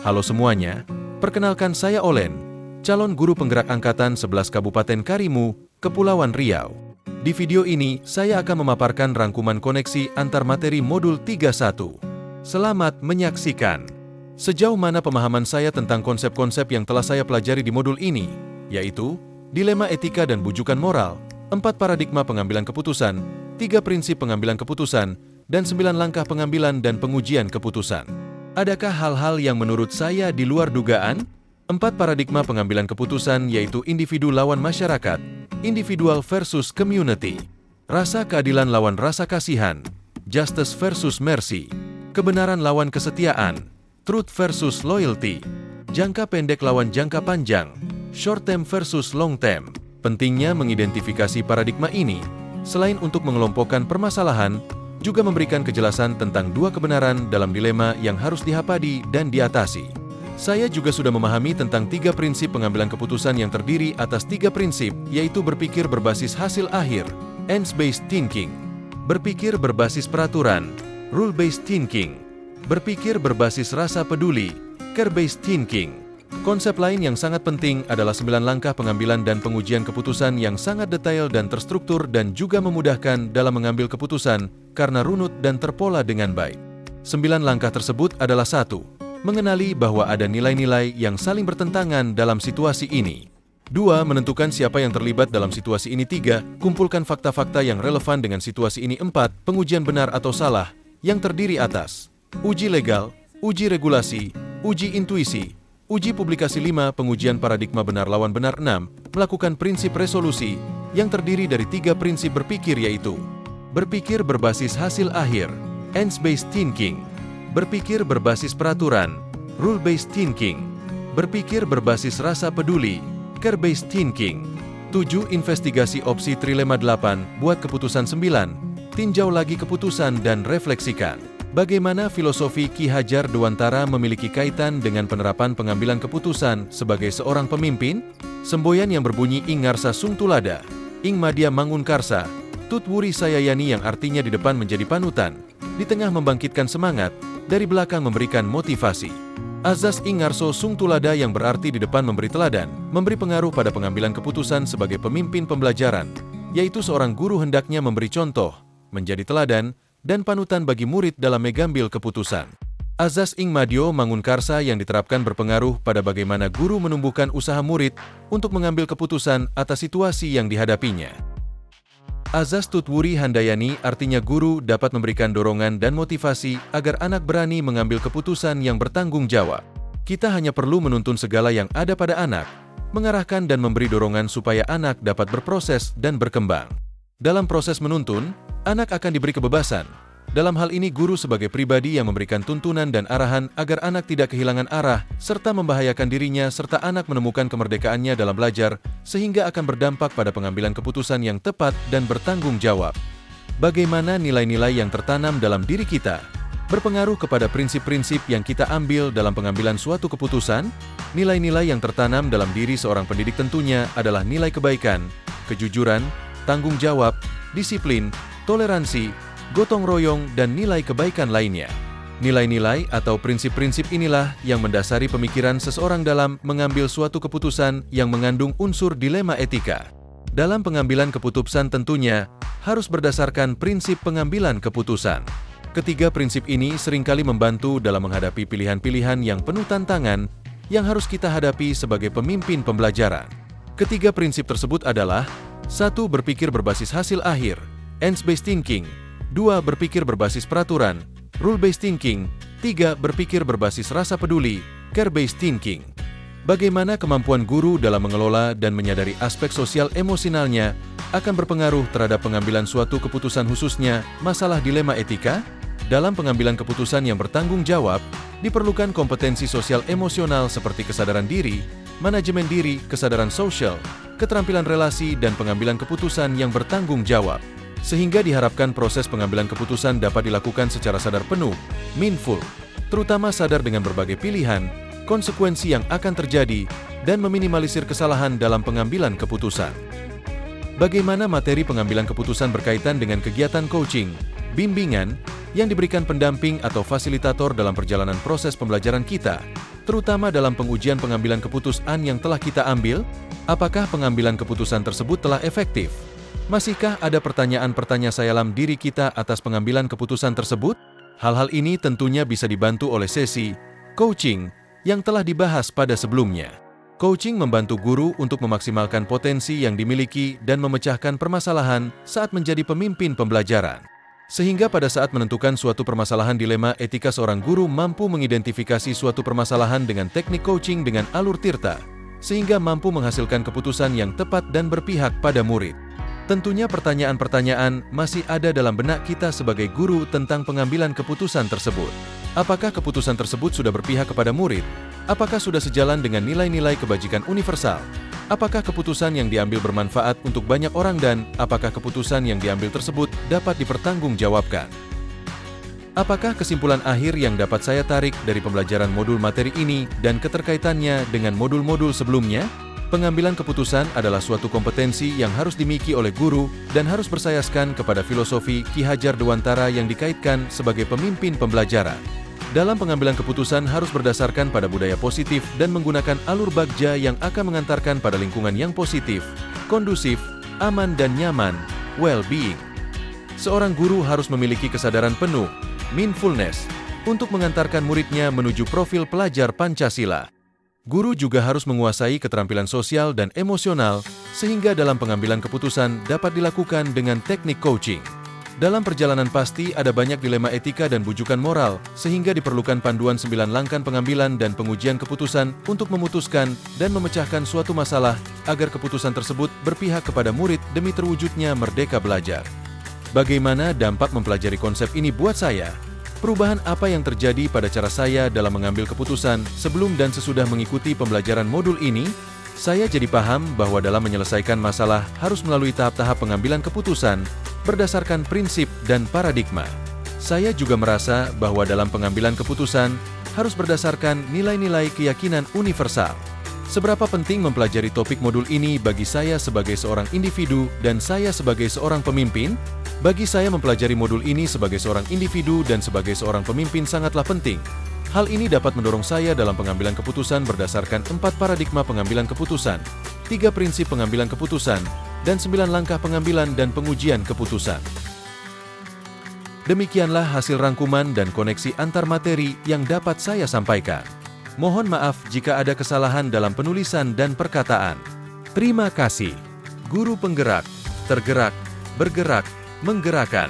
Halo semuanya, perkenalkan saya Olen, calon guru penggerak angkatan 11 Kabupaten Karimun, Kepulauan Riau. Di video ini, saya akan memaparkan rangkuman koneksi antar materi modul 31. Selamat menyaksikan. Sejauh mana pemahaman saya tentang konsep-konsep yang telah saya pelajari di modul ini, yaitu dilema etika dan bujukan moral, 4 paradigma pengambilan keputusan, 3 prinsip pengambilan keputusan, dan 9 langkah pengambilan dan pengujian keputusan. Adakah hal-hal yang menurut saya di luar dugaan? 4 paradigma pengambilan keputusan yaitu individu lawan masyarakat, individual versus community, rasa keadilan lawan rasa kasihan, justice versus mercy, kebenaran lawan kesetiaan, truth versus loyalty, jangka pendek lawan jangka panjang, short term versus long term. Pentingnya mengidentifikasi paradigma ini, selain untuk mengelompokkan permasalahan, juga memberikan kejelasan tentang 2 kebenaran dalam dilema yang harus dihapadi dan diatasi. Saya juga sudah memahami tentang 3 prinsip pengambilan keputusan yang terdiri atas 3 prinsip, yaitu berpikir berbasis hasil akhir, ends-based thinking, berpikir berbasis peraturan, rule-based thinking, berpikir berbasis rasa peduli, care-based thinking. Konsep lain yang sangat penting adalah 9 langkah pengambilan dan pengujian keputusan yang sangat detail dan terstruktur dan juga memudahkan dalam mengambil keputusan karena runut dan terpola dengan baik. 9 langkah tersebut adalah 1. Mengenali bahwa ada nilai-nilai yang saling bertentangan dalam situasi ini. 2. Menentukan siapa yang terlibat dalam situasi ini. 3. Kumpulkan fakta-fakta yang relevan dengan situasi ini. 4. Pengujian benar atau salah yang terdiri atas uji legal, uji regulasi, uji intuisi, uji publikasi. 5. Pengujian paradigma benar lawan benar. 6. Melakukan prinsip resolusi yang terdiri dari 3 prinsip berpikir yaitu berpikir berbasis hasil akhir, ends-based thinking, berpikir berbasis peraturan, rule-based thinking, berpikir berbasis rasa peduli, care-based thinking. 7. Investigasi opsi trilema. 8. Buat keputusan. 9. Tinjau lagi keputusan dan refleksikan. Bagaimana filosofi Ki Hajar Dewantara memiliki kaitan dengan penerapan pengambilan keputusan sebagai seorang pemimpin? Semboyan yang berbunyi Ing Ngarsa Sung Tulada, Ing Madya Mangun Karsa, Tut Wuri Sayayani yang artinya di depan menjadi panutan, di tengah membangkitkan semangat, dari belakang memberikan motivasi. Azas Ing Ngarso Sung Tulada yang berarti di depan memberi teladan, memberi pengaruh pada pengambilan keputusan sebagai pemimpin pembelajaran, yaitu seorang guru hendaknya memberi contoh, menjadi teladan, dan panutan bagi murid dalam mengambil keputusan. Azas Ing Madyo Mangun Karsa yang diterapkan berpengaruh pada bagaimana guru menumbuhkan usaha murid untuk mengambil keputusan atas situasi yang dihadapinya. Azas Tut Wuri Handayani artinya guru dapat memberikan dorongan dan motivasi agar anak berani mengambil keputusan yang bertanggung jawab. Kita hanya perlu menuntun segala yang ada pada anak, mengarahkan dan memberi dorongan supaya anak dapat berproses dan berkembang. Dalam proses menuntun, anak akan diberi kebebasan. Dalam hal ini guru sebagai pribadi yang memberikan tuntunan dan arahan agar anak tidak kehilangan arah serta membahayakan dirinya serta anak menemukan kemerdekaannya dalam belajar sehingga akan berdampak pada pengambilan keputusan yang tepat dan bertanggung jawab. Bagaimana nilai-nilai yang tertanam dalam diri kita berpengaruh kepada prinsip-prinsip yang kita ambil dalam pengambilan suatu keputusan? Nilai-nilai yang tertanam dalam diri seorang pendidik tentunya adalah nilai kebaikan, kejujuran, tanggung jawab, disiplin, toleransi, gotong royong, dan nilai kebaikan lainnya. Nilai-nilai atau prinsip-prinsip inilah yang mendasari pemikiran seseorang dalam mengambil suatu keputusan yang mengandung unsur dilema etika. Dalam pengambilan keputusan tentunya harus berdasarkan prinsip pengambilan keputusan. Ketiga prinsip ini seringkali membantu dalam menghadapi pilihan-pilihan yang penuh tantangan yang harus kita hadapi sebagai pemimpin pembelajaran. Ketiga prinsip tersebut adalah 1. Berpikir berbasis hasil akhir, ends-based thinking. 2. Berpikir berbasis peraturan, rule-based thinking. 3. Berpikir berbasis rasa peduli, care-based thinking. Bagaimana kemampuan guru dalam mengelola dan menyadari aspek sosial emosionalnya akan berpengaruh terhadap pengambilan suatu keputusan khususnya masalah dilema etika? Dalam pengambilan keputusan yang bertanggung jawab, diperlukan kompetensi sosial emosional seperti kesadaran diri, manajemen diri, kesadaran sosial, keterampilan relasi, dan pengambilan keputusan yang bertanggung jawab. Sehingga diharapkan proses pengambilan keputusan dapat dilakukan secara sadar penuh, mindful, terutama sadar dengan berbagai pilihan, konsekuensi yang akan terjadi, dan meminimalisir kesalahan dalam pengambilan keputusan. Bagaimana materi pengambilan keputusan berkaitan dengan kegiatan coaching, bimbingan, yang diberikan pendamping atau fasilitator dalam perjalanan proses pembelajaran kita, terutama dalam pengujian pengambilan keputusan yang telah kita ambil. Apakah pengambilan keputusan tersebut telah efektif? Masihkah ada pertanyaan-pertanyaan dalam diri kita atas pengambilan keputusan tersebut? Hal-hal ini tentunya bisa dibantu oleh sesi coaching yang telah dibahas pada sebelumnya. Coaching membantu guru untuk memaksimalkan potensi yang dimiliki dan memecahkan permasalahan saat menjadi pemimpin pembelajaran. Sehingga pada saat menentukan suatu permasalahan dilema etika, seorang guru mampu mengidentifikasi suatu permasalahan dengan teknik coaching dengan alur tirta, sehingga mampu menghasilkan keputusan yang tepat dan berpihak pada murid. Tentunya pertanyaan-pertanyaan masih ada dalam benak kita sebagai guru tentang pengambilan keputusan tersebut. Apakah keputusan tersebut sudah berpihak kepada murid? Apakah sudah sejalan dengan nilai-nilai kebajikan universal? Apakah keputusan yang diambil bermanfaat untuk banyak orang dan apakah keputusan yang diambil tersebut dapat dipertanggungjawabkan? Apakah kesimpulan akhir yang dapat saya tarik dari pembelajaran modul materi ini dan keterkaitannya dengan modul-modul sebelumnya? Pengambilan keputusan adalah suatu kompetensi yang harus dimiliki oleh guru dan harus bersayaskan kepada filosofi Ki Hajar Dewantara yang dikaitkan sebagai pemimpin pembelajaran. Dalam pengambilan keputusan harus berdasarkan pada budaya positif dan menggunakan alur bagja yang akan mengantarkan pada lingkungan yang positif, kondusif, aman dan nyaman, well-being. Seorang guru harus memiliki kesadaran penuh, mindfulness, untuk mengantarkan muridnya menuju profil pelajar Pancasila. Guru juga harus menguasai keterampilan sosial dan emosional, sehingga dalam pengambilan keputusan dapat dilakukan dengan teknik coaching. Dalam perjalanan pasti ada banyak dilema etika dan bujukan moral, sehingga diperlukan panduan 9 langkah pengambilan dan pengujian keputusan untuk memutuskan dan memecahkan suatu masalah, agar keputusan tersebut berpihak kepada murid demi terwujudnya merdeka belajar. Bagaimana dampak mempelajari konsep ini buat saya? Perubahan apa yang terjadi pada cara saya dalam mengambil keputusan sebelum dan sesudah mengikuti pembelajaran modul ini? Saya jadi paham bahwa dalam menyelesaikan masalah harus melalui tahap-tahap pengambilan keputusan berdasarkan prinsip dan paradigma. Saya juga merasa bahwa dalam pengambilan keputusan harus berdasarkan nilai-nilai keyakinan universal. Seberapa penting mempelajari topik modul ini bagi saya sebagai seorang individu dan saya sebagai seorang pemimpin? Bagi saya mempelajari modul ini sebagai seorang individu dan sebagai seorang pemimpin sangatlah penting. Hal ini dapat mendorong saya dalam pengambilan keputusan berdasarkan 4 paradigma pengambilan keputusan, 3 prinsip pengambilan keputusan, dan 9 langkah pengambilan dan pengujian keputusan. Demikianlah hasil rangkuman dan koneksi antar materi yang dapat saya sampaikan. Mohon maaf jika ada kesalahan dalam penulisan dan perkataan. Terima kasih. Guru penggerak, tergerak, bergerak, menggerakkan.